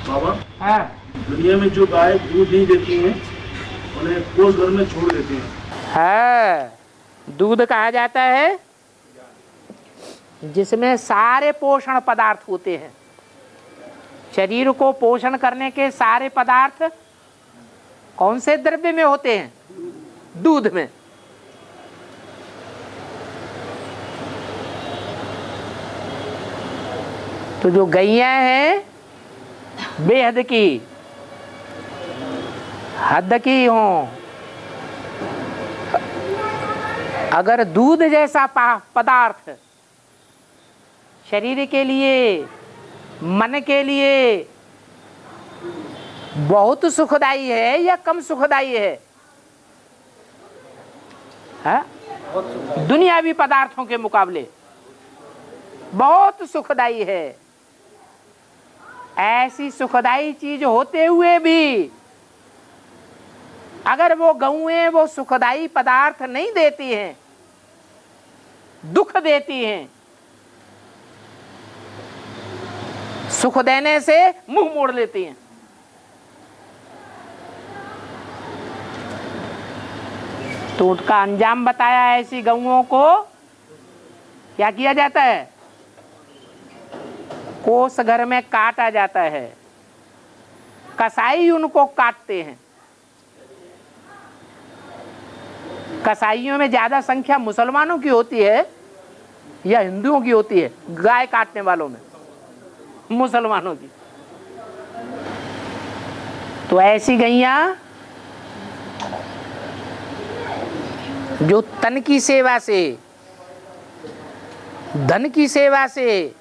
बाबा, हाँ, दुनिया में जो गाय दूध नहीं देती हैं उन्हें कोस घर में छोड़ देती हैं। हाँ, दूध कहा जाता है जिसमें सारे पोषण पदार्थ होते हैं। शरीर को पोषण करने के सारे पदार्थ कौन से द्रव्य में होते हैं? दूध में। तो जो गैया हैं बेहद की, हद की हों, अगर दूध जैसा पदार्थ शरीर के लिए, मन के लिए बहुत सुखदाई है या कम सुखदाई है? हाँ? दुनियावी पदार्थों के मुकाबले बहुत सुखदाई है। ऐसी सुखदाई चीज होते हुए भी अगर वो गौएं वो सुखदाई पदार्थ नहीं देती हैं, दुख देती हैं, सुख देने से मुंह मोड़ लेती हैं, तो उसका अंजाम बताया। ऐसी गौओं को क्या किया जाता है? कोस घर में काटा जाता है। कसाई उनको काटते हैं। कसाईयों में ज्यादा संख्या मुसलमानों की होती है या हिंदुओं की होती है? गाय काटने वालों में मुसलमानों की। तो ऐसी गैया जो तन की सेवा से, धन की सेवा से,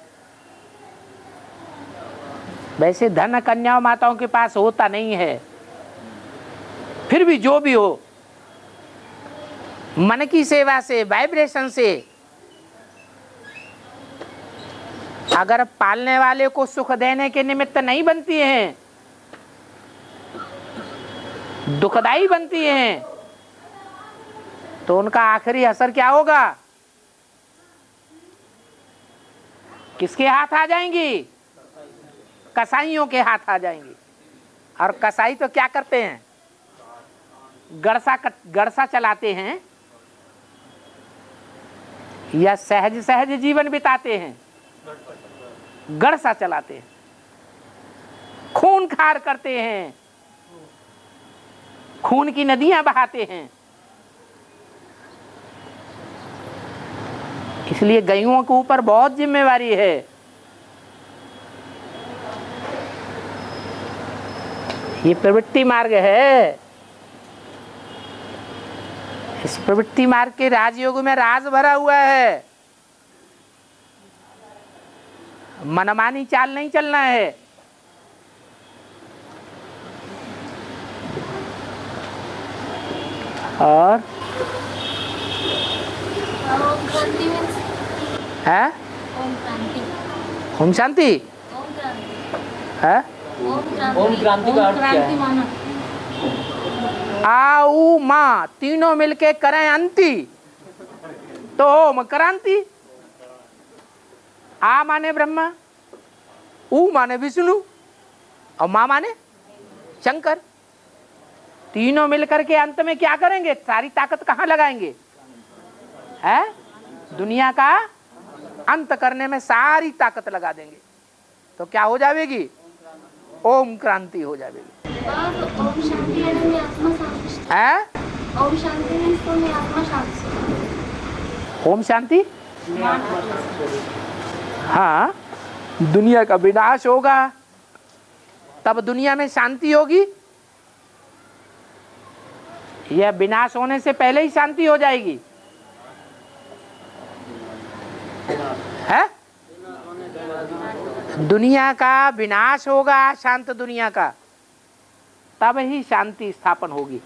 वैसे धन कन्याओं माताओं के पास होता नहीं है, फिर भी जो भी हो, मन की सेवा से, वाइब्रेशन से अगर पालने वाले को सुख देने के निमित्त नहीं बनती हैं, दुखदाई बनती हैं, तो उनका आखिरी असर क्या होगा? किसके हाथ आ जाएंगी? कसाईयों के हाथ आ जाएंगी। और कसाई तो क्या करते हैं? गड़सा चलाते हैं या सहज सहज जीवन बिताते हैं? गड़सा चलाते हैं, खून खार करते हैं, खून की नदियां बहाते हैं। इसलिए गैयों के ऊपर बहुत जिम्मेवारी है। ये प्रवृत्ति मार्ग है। इस प्रवृत्ति मार्ग के राजयोग में राज भरा हुआ है। मनमानी चाल नहीं चलना है। और है ओम शांति है। ओम क्रांति का अर्थ क्या है? आ उ माँ तीनों मिलके करें अंति तो ओम क्रांति। आ माने ब्रह्मा, उ माने विष्णु और माँ माने शंकर। तीनों मिलकर के अंत में क्या करेंगे? सारी ताकत कहाँ लगाएंगे? है दुनिया का अंत करने में सारी ताकत लगा देंगे। तो क्या हो जाएगी? ओम क्रांति हो जाएगी। ओम शांति। हाँ, दुनिया का विनाश होगा तब दुनिया में शांति होगी, यह विनाश होने से पहले ही शांति हो जाएगी? है? दुनिया का विनाश होगा, शांत दुनिया का, तब ही शांति स्थापन होगी।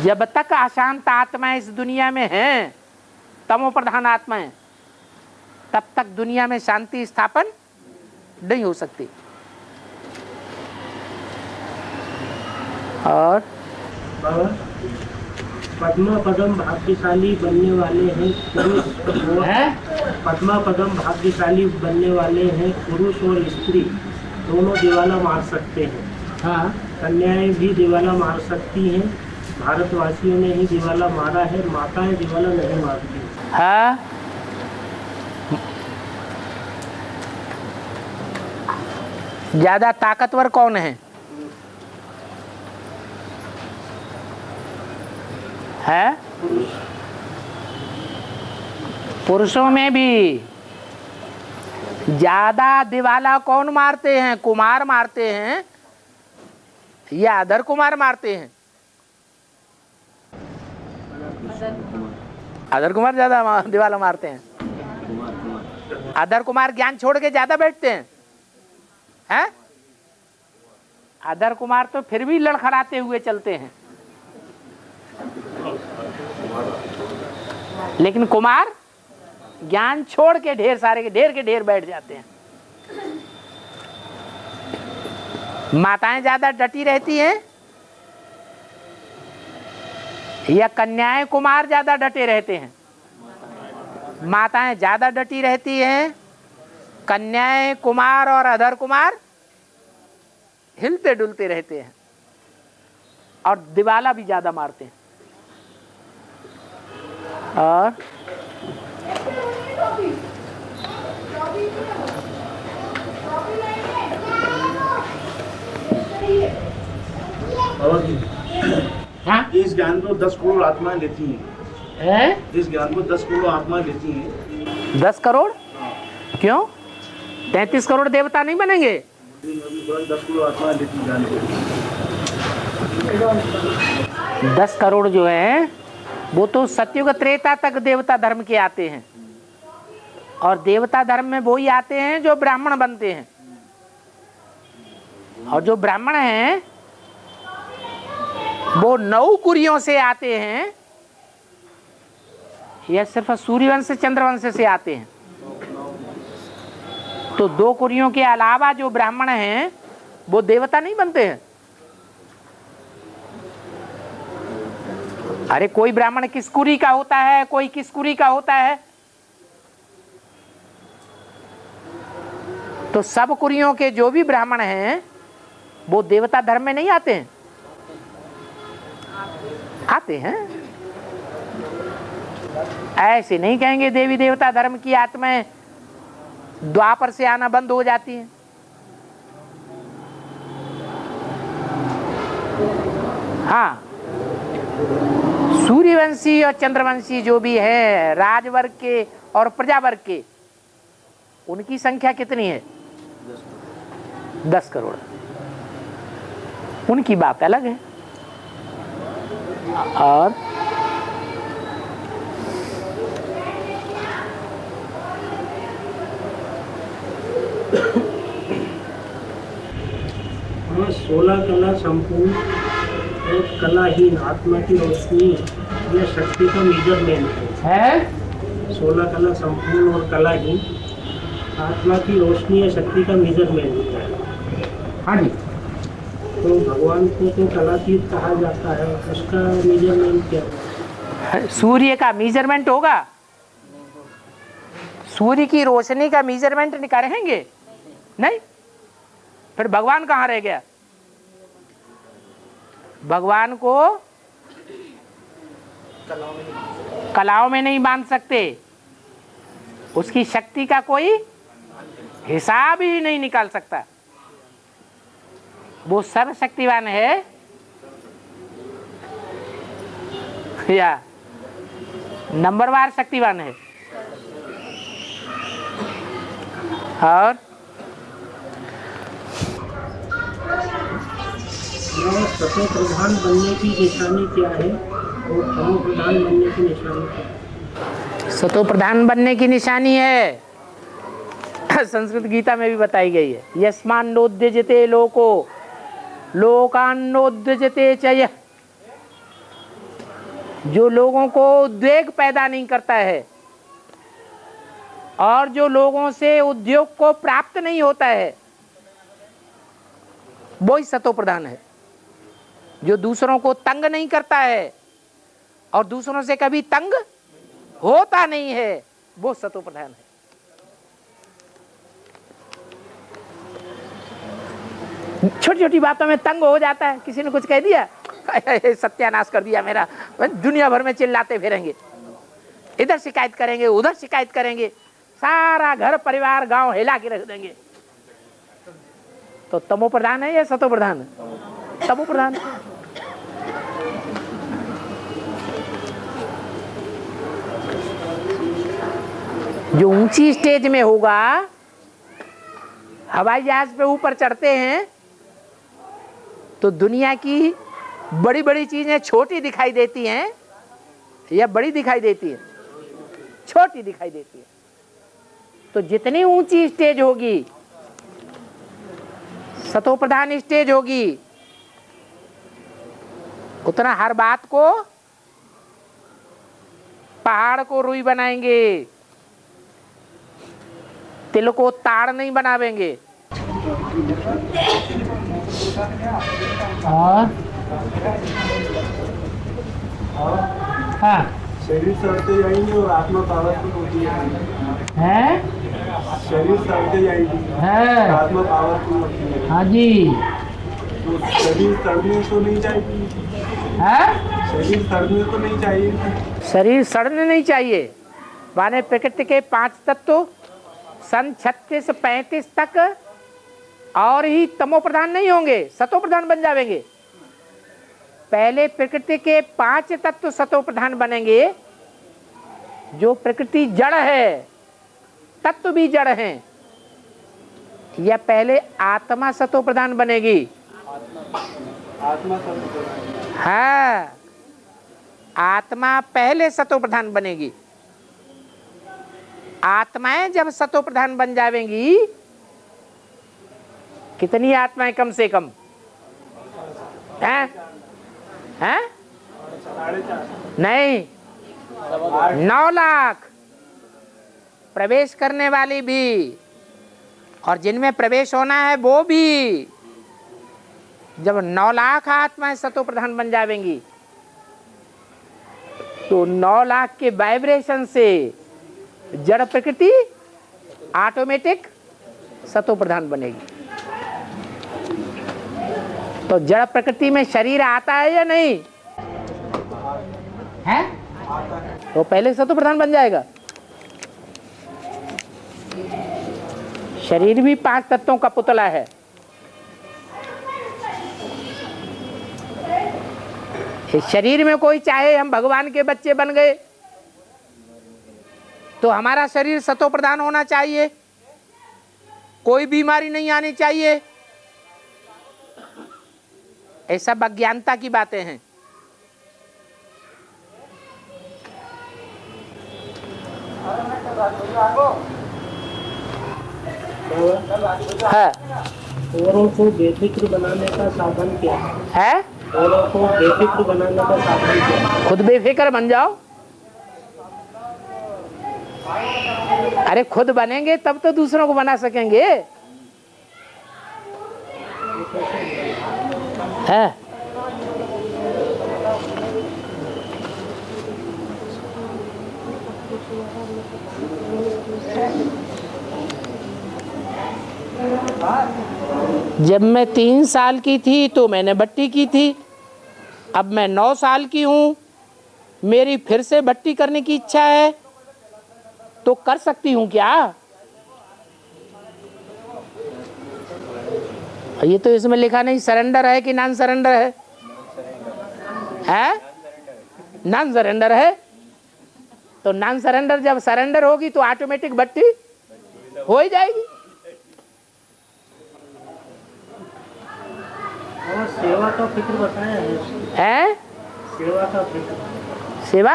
जब तक अशांत आत्मा इस दुनिया में है, तमो प्रधान आत्मा है, तब तक दुनिया में शांति स्थापन नहीं हो सकती। और पद्मा पदम भाग्यशाली बनने वाले हैं पुरुष। पद्मा पदम भाग्यशाली बनने वाले हैं पुरुष और स्त्री दोनों दिवाला मार सकते हैं। हाँ, कन्याएं भी दिवाला मार सकती हैं। भारतवासियों ने ही दिवाला मारा है, माताएं दिवाला नहीं मारती। हाँ, ज्यादा ताकतवर कौन है? है पुरुषों में भी ज्यादा दिवाला कौन मारते हैं? कुमार मारते हैं या अधर कुमार मारते हैं? अधर कुमार ज्यादा दिवाला मारते हैं। अधर कुमार ज्ञान छोड़ के ज्यादा बैठते हैं, हैं? अधर कुमार तो फिर भी लड़खड़ाते हुए चलते हैं, लेकिन कुमार ज्ञान छोड़ के ढेर सारे के ढेर बैठ जाते हैं। माताएं ज्यादा डटी रहती हैं या कन्याएं कुमार ज्यादा डटे रहते हैं? माताएं ज्यादा डटी रहती हैं, कन्याएं कुमार और अधर कुमार हिलते डुलते रहते हैं और दिवाला भी ज्यादा मारते हैं। और हाँ? इस ज्ञान को 10 करोड़ आत्माएं लेती हैं। इस ज्ञान को 10 करोड़ आत्माएं लेती हैं। 10 करोड़? क्यों? 33 करोड़ देवता नहीं बनेंगे? 10 करोड़ आत्माएं लेती हैं ज्ञान को। 10 करोड़ जो है वो तो सतयुग त्रेता तक देवता धर्म के आते हैं, और देवता धर्म में वो ही आते हैं जो ब्राह्मण बनते हैं। और जो ब्राह्मण हैं वो 9 कुरियों से आते हैं या सिर्फ सूर्यवंश चंद्रवंश से आते हैं? तो 2 कुरियों के अलावा जो ब्राह्मण हैं वो देवता नहीं बनते हैं। अरे कोई ब्राह्मण किस कुरी का होता है, कोई किस कुरी का होता है, तो सब कुरियों के जो भी ब्राह्मण हैं वो देवता धर्म में नहीं आते हैं? आते हैं। ऐसे नहीं कहेंगे देवी देवता धर्म की आत्माएं द्वापर से आना बंद हो जाती हैं। हाँ, सूर्यवंशी और चंद्रवंशी जो भी है, राजवर्ग के और प्रजावर्ग के, उनकी संख्या कितनी है? 10 करोड़। उनकी बात अलग है। और हाँ, 16 कला संपूर्ण और कलाहीन आत्मा की रोशनी या शक्ति का मेजरमेंट है। 16 कला संपूर्ण और कलाहीन आत्मा की रोशनी या शक्ति का मेजरमेंट है। हाँ जी, तो भगवान को तो कलातीत कहा जाता है, उसका मेजरमेंट क्या है? सूर्य का मेजरमेंट होगा? सूर्य की रोशनी का मेजरमेंट करेंगे? नहीं। फिर भगवान कहाँ रह गया? भगवान को कलाओं में नहीं बांध सकते, उसकी शक्ति का कोई हिसाब ही नहीं निकाल सकता। वो सर्वशक्तिवान है या नंबरवार शक्तिवान है? और सतो प्रधान बनने की निशानी क्या है और तमो प्रधान बनने की निशानी क्या है? सतो प्रधान बनने की निशानी है, संस्कृत गीता में भी बताई गई है। यस्मान्नोद्यजते लोको लोकान्नोद्यजते चय। जो लोगों को उद्वेग पैदा नहीं करता है और जो लोगों से उद्योग को प्राप्त नहीं होता है, वो ही सतो प्रधान है। जो दूसरों को तंग नहीं करता है और दूसरों से कभी तंग होता नहीं है, वो सतो प्रधान है। छोटी छोटी बातों में तंग हो जाता है। किसी ने कुछ कह दिया, सत्यानाश कर दिया मेरा, दुनिया भर में चिल्लाते फिरेंगे, इधर शिकायत करेंगे, उधर शिकायत करेंगे, सारा घर परिवार गांव हिला के रख देंगे। तो तमो प्रधान है या सतो प्रधान? तमो प्रधान। जो ऊंची स्टेज में होगा, हवाई जहाज पे ऊपर चढ़ते हैं तो दुनिया की बड़ी बड़ी चीजें छोटी दिखाई देती हैं या बड़ी दिखाई देती है? छोटी दिखाई देती है। तो जितनी ऊंची स्टेज होगी, सतो प्रधान स्टेज होगी, उतना हर बात को, पहाड़ को रुई बनाएंगे, तिल को ताड़ नहीं बनावेंगे। और हाँ, शरीर सड़ते जाएंगे और आत्मा पावरफुल होती है। शरीर सड़ते जाएंगे, आत्मा पावरफुल होती है। हाँ जी। तो शरीर सड़ने तो नहीं चाहिए। शरीर सड़ने तो नहीं चाहिए। शरीर सड़ने नहीं चाहिए। माने प्रकृति के 5 तत्व सन 36-35 तक और ही तमो प्रधान नहीं होंगे, सतो प्रधान बन जाएंगे। पहले प्रकृति के 5 तत्व सतो प्रधान बनेंगे। जो प्रकृति जड़ है, तत्व भी जड़ हैं, या पहले आत्मा सतो प्रधान बनेगी? आत्मा सतो प्रधान। हाँ, आत्मा पहले सतो प्रधान बनेगी। आत्माएं जब सतो प्रधान बन जाएंगी, कितनी आत्माएं कम से कम हैं? हैं? नहीं, 9 लाख प्रवेश करने वाली भी, और जिनमें प्रवेश होना है वो भी। जब 9 लाख आत्माएं सतो प्रधान बन जाएंगी तो 9 लाख के वाइब्रेशन से जड़ प्रकृति ऑटोमेटिक सतो प्रधान बनेगी। तो जड़ प्रकृति में शरीर आता है या नहीं है? तो पहले सतो प्रधान बन जाएगा। शरीर भी 5 तत्वों का पुतला है। इस शरीर में कोई चाहे हम भगवान के बच्चे बन गए तो हमारा शरीर सतो प्रधान होना चाहिए, कोई बीमारी नहीं आनी चाहिए। ऐसा वैज्ञानिकता की बातें हैं। है औरों को बेफिक्र बनाने का साधन क्या है? औरों को बेफिक्र बनाने का साधन क्या है? खुद बेफिक्र बन जाओ। अरे खुद बनेंगे तब तो दूसरों को बना सकेंगे। है जब मैं 3 साल की थी तो मैंने भट्टी की थी। अब मैं 9 साल की हूँ, मेरी फिर से भट्टी करने की इच्छा है, तो कर सकती हूँ क्या? ये तो इसमें लिखा नहीं सरेंडर है कि नॉन सरेंडर है? है नॉन सरेंडर है। तो नॉन सरेंडर जब सरेंडर होगी तो ऑटोमेटिक भट्टी हो ही जाएगी। और सेवा का फिक्र बताया है? सेवा का फिक्र, सेवा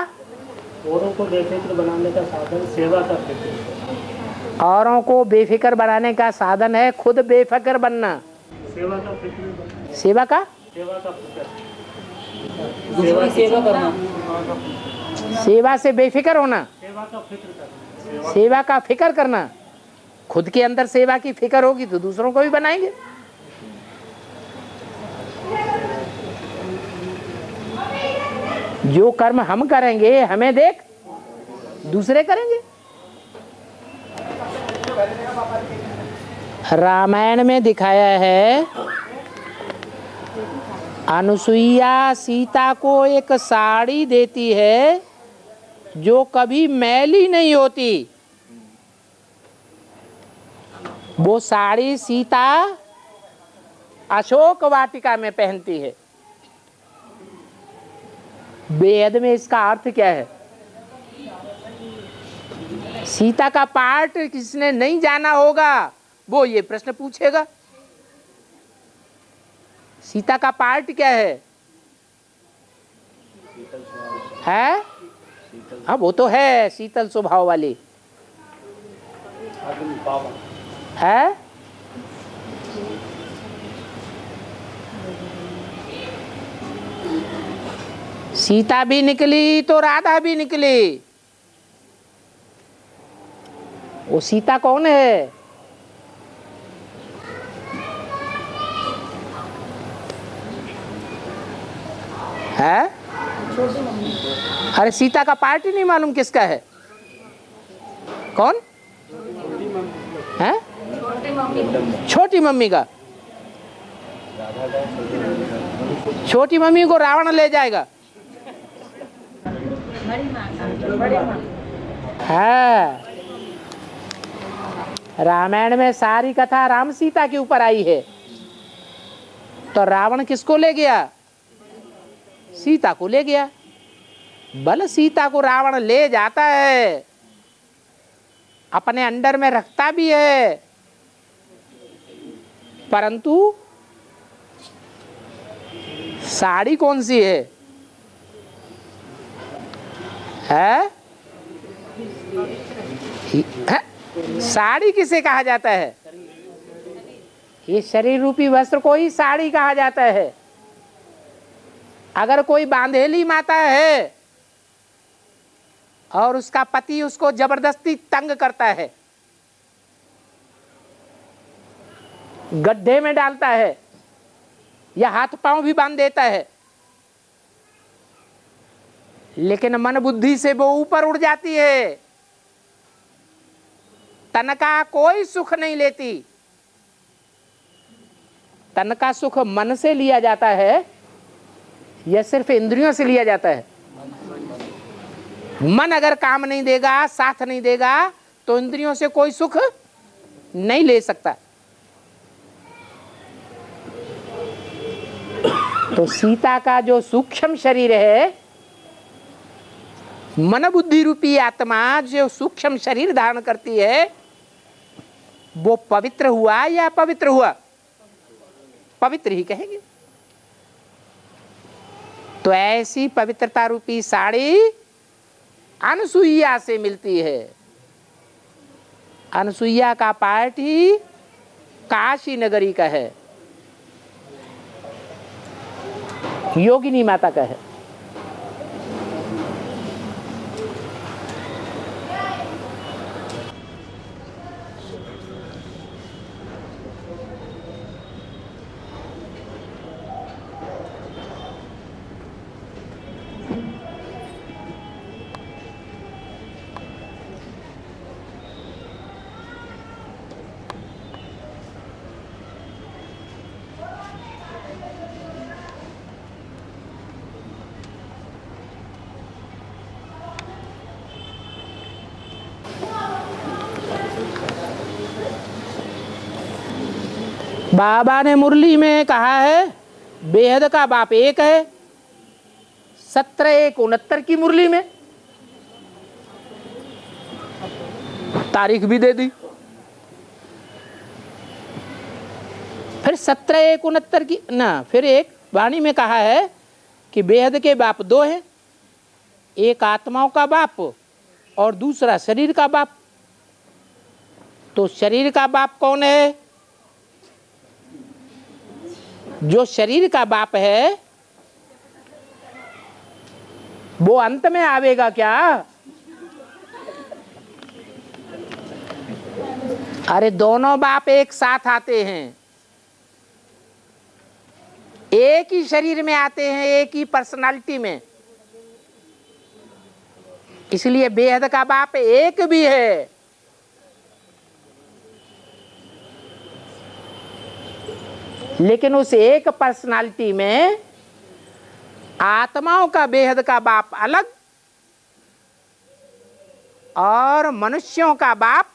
औरों को बेफिक्र बनाने का साधन सेवा का फिक्र। औरों को बेफिक्र बनाने का साधन है खुद बेफिक्र बनना। सेवा का फिक्र, सेवा का फिक्र, सेवा करना, सेवा से बेफिक्र होना, सेवा का फिक्र करना, सेवा का फिक्र करना। खुद के अंदर सेवा की फिक्र होगी तो दूसरों को भी बनाएंगे। जो कर्म हम करेंगे हमें देख दूसरे करेंगे। रामायण में दिखाया है अनुसुईया सीता को एक साड़ी देती है जो कभी मैली नहीं होती। वो साड़ी सीता अशोक वाटिका में पहनती है। वेद में इसका अर्थ क्या है? सीता का पार्ट किसने नहीं जाना होगा वो ये प्रश्न पूछेगा। सीता का पार्ट क्या है? हाँ वो तो है, शीतल स्वभाव वाली है। सीता भी निकली तो राधा भी निकली। वो सीता कौन है? है? अरे सीता का पार्ट ही नहीं मालूम किसका है? कौन है? छोटी मम्मी का। छोटी मम्मी को रावण ले जाएगा। है रामायण में सारी कथा राम सीता के ऊपर आई है। तो रावण किसको ले गया? सीता को ले गया। बल सीता को रावण ले जाता है, अपने अंडर में रखता भी है, परंतु साड़ी कौन सी है? है? साड़ी किसे कहा जाता है? ये शरीर रूपी वस्त्र को ही साड़ी कहा जाता है। अगर कोई बांधेली माता है और उसका पति उसको जबरदस्ती तंग करता है, गड्ढे में डालता है या हाथ पांव भी बांध देता है, लेकिन मन बुद्धि से वो ऊपर उड़ जाती है, तन का कोई सुख नहीं लेती। तन का सुख मन से लिया जाता है या सिर्फ इंद्रियों से लिया जाता है? मन अगर काम नहीं देगा, साथ नहीं देगा, तो इंद्रियों से कोई सुख नहीं ले सकता। तो सीता का जो सूक्ष्म शरीर है, मन बुद्धि रूपी आत्मा जो सूक्ष्म शरीर धारण करती है, वो पवित्र हुआ या अपवित्र हुआ? पवित्र ही कहेंगे। तो ऐसी पवित्रता रूपी साड़ी अनुसुईया से मिलती है। अनुसुईया का पार्ट ही काशी नगरी का है, योगिनी माता का है। बाबा ने मुरली में कहा है बेहद का बाप एक है। 17/1/69 की मुरली में तारीख भी दे दी। फिर 17/1/69 की ना, फिर एक वाणी में कहा है कि बेहद के बाप दो हैं, एक आत्माओं का बाप और दूसरा शरीर का बाप। तो शरीर का बाप कौन है? जो शरीर का बाप है वो अंत में आवेगा क्या? अरे दोनों बाप एक साथ आते हैं, एक ही शरीर में आते हैं, एक ही पर्सनालिटी में। इसलिए बेहद का बाप एक भी है। लेकिन उस एक पर्सनालिटी में आत्माओं का बेहद का बाप अलग और मनुष्यों का बाप,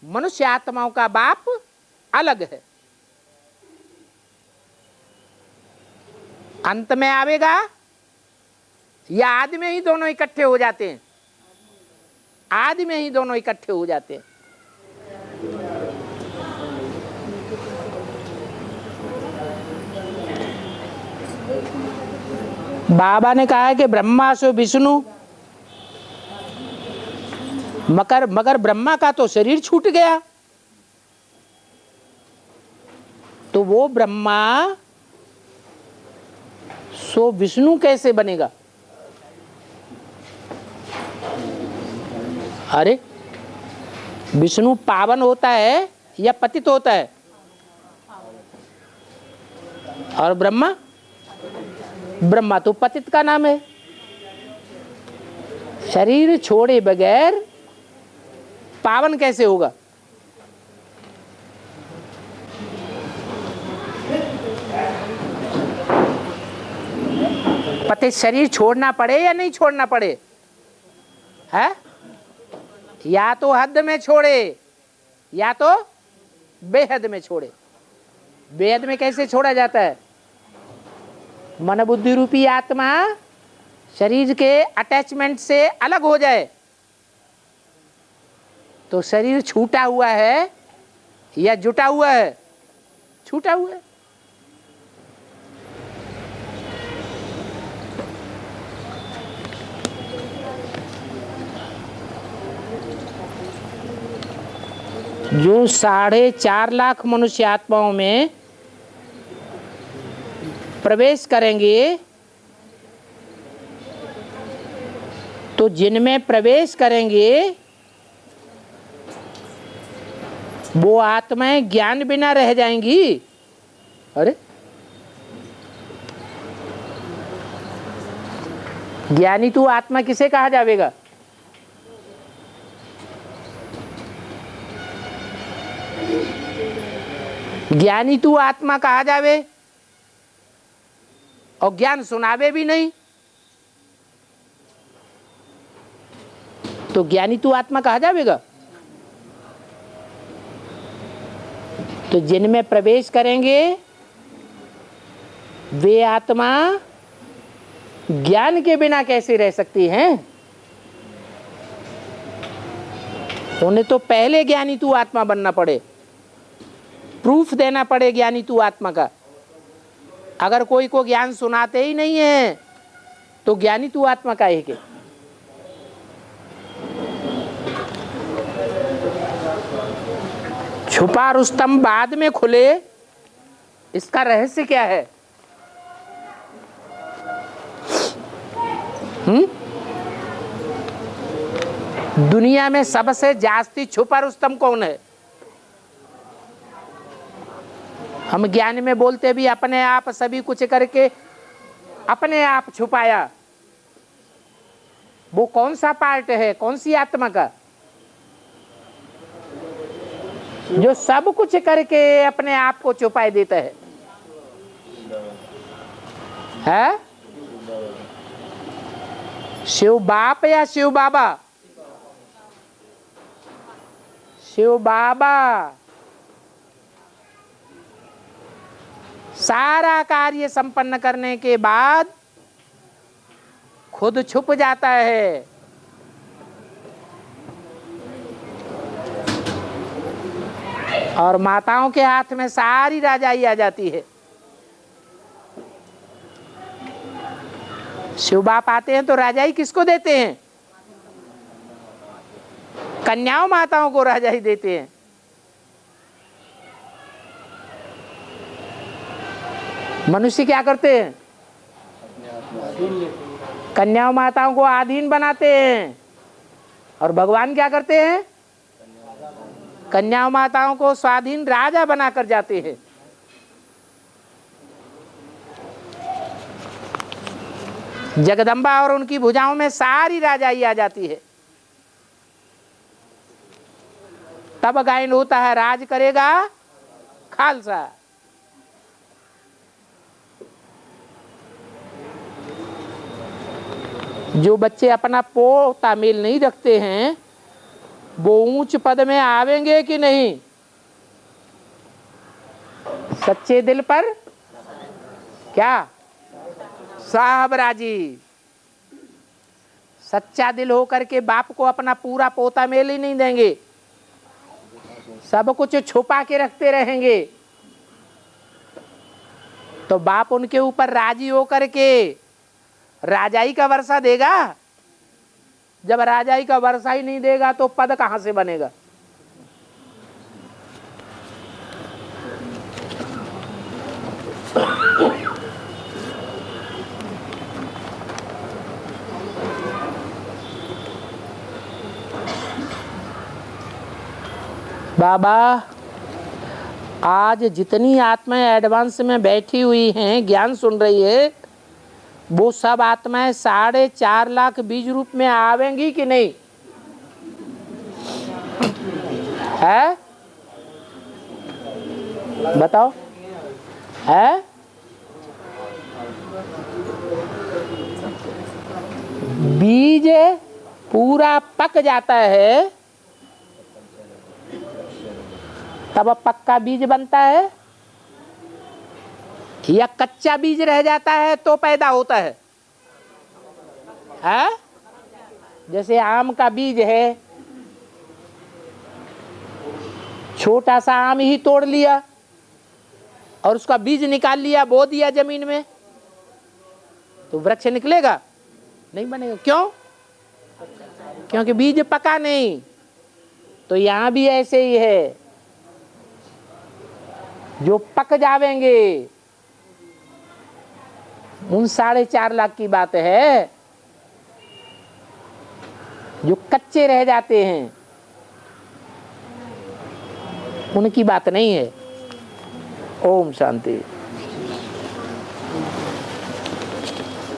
मनुष्य आत्माओं का बाप अलग है। अंत में आवेगा या आदि में ही दोनों इकट्ठे हो जाते हैं? आदि में ही दोनों इकट्ठे हो जाते हैं। बाबा ने कहा है कि ब्रह्मा सो विष्णु, मगर ब्रह्मा का तो शरीर छूट गया, तो वो ब्रह्मा सो विष्णु कैसे बनेगा? अरे विष्णु पावन होता है या पतित होता है? और ब्रह्मा, ब्रह्मा तो पतित का नाम है। शरीर छोड़े बगैर पावन कैसे होगा? पतित शरीर छोड़ना पड़े या नहीं छोड़ना पड़े? है या तो हद में छोड़े या तो बेहद में छोड़े। बेहद में कैसे छोड़ा जाता है? मन बुद्धि रूपी आत्मा शरीर के अटैचमेंट से अलग हो जाए तो शरीर छूटा हुआ है या जुटा हुआ है? छूटा हुआ है। जो 4.5 लाख मनुष्य आत्माओं में प्रवेश करेंगे, तो जिनमें प्रवेश करेंगे वो आत्माएं ज्ञान बिना रह जाएंगी। अरे ज्ञानी तू आत्मा किसे कहा जाएगा? ज्ञानी तू आत्मा कहा जावे और ज्ञान सुनावे भी नहीं, तो ज्ञानी तू आत्मा कहा जाएगा? तो जिनमें प्रवेश करेंगे वे आत्मा ज्ञान के बिना कैसे रह सकती हैं? उन्हें तो पहले ज्ञानी तू आत्मा बनना पड़े, प्रूफ देना पड़े ज्ञानी तू आत्मा का। अगर कोई को ज्ञान सुनाते ही नहीं है तो ज्ञानी तू आत्मा का है के? छुपा रुस्तम बाद में खुले, इसका रहस्य क्या है? दुनिया में सबसे जास्ती छुपा रुस्तम कौन है? हम ज्ञान में बोलते भी अपने आप सभी कुछ करके अपने आप छुपाया। वो कौन सा पार्ट है, कौन सी आत्मा का जो सब कुछ करके अपने आप को छुपाए देता है? है शिव बाप या शिव बाबा? शिव बाबा सारा कार्य संपन्न करने के बाद खुद छुप जाता है। और माताओं के हाथ में सारी राजाई आ जाती है। शिव बाप आते हैं तो राजाई किसको देते हैं? कन्याओं माताओं को राजाई देते हैं। मनुष्य क्या करते हैं? कन्याओं माताओं को अधीन बनाते हैं। और भगवान क्या करते हैं? कन्याओं माताओं को स्वाधीन राजा बनाकर जाते हैं। जगदम्बा और उनकी भुजाओं में सारी राजाई आ जाती है। तब गायन होता है राज करेगा खालसा। जो बच्चे अपना पोता मेल नहीं रखते हैं वो ऊंच पद में आवेंगे कि नहीं? सच्चे दिल पर क्या साहब राजी। सच्चा दिल होकर के बाप को अपना पूरा पोता मेल ही नहीं देंगे, सब कुछ छुपा के रखते रहेंगे। तो बाप उनके ऊपर राजी होकर के राजाई का वर्षा देगा। जब राजाई का वर्षा ही नहीं देगा तो पद कहां से बनेगा? बाबा आज जितनी आत्माएं एडवांस में बैठी हुई हैं, ज्ञान सुन रही है, वो सब आत्माएं 4.5 लाख बीज रूप में आवेंगी कि नहीं? है बताओ, है? बीज पूरा पक जाता है तब पक्का बीज बनता है, या कच्चा बीज रह जाता है तो पैदा होता है? है? जैसे आम का बीज है, छोटा सा आम ही तोड़ लिया और उसका बीज निकाल लिया, बो दिया जमीन में, तो वृक्ष निकलेगा? नहीं बनेगा। क्यों? क्योंकि बीज पका नहीं। तो यहां भी ऐसे ही है, जो पक जावेंगे उन 4.5 लाख की बात है। जो कच्चे रह जाते हैं उनकी बात नहीं है। ओम शांति।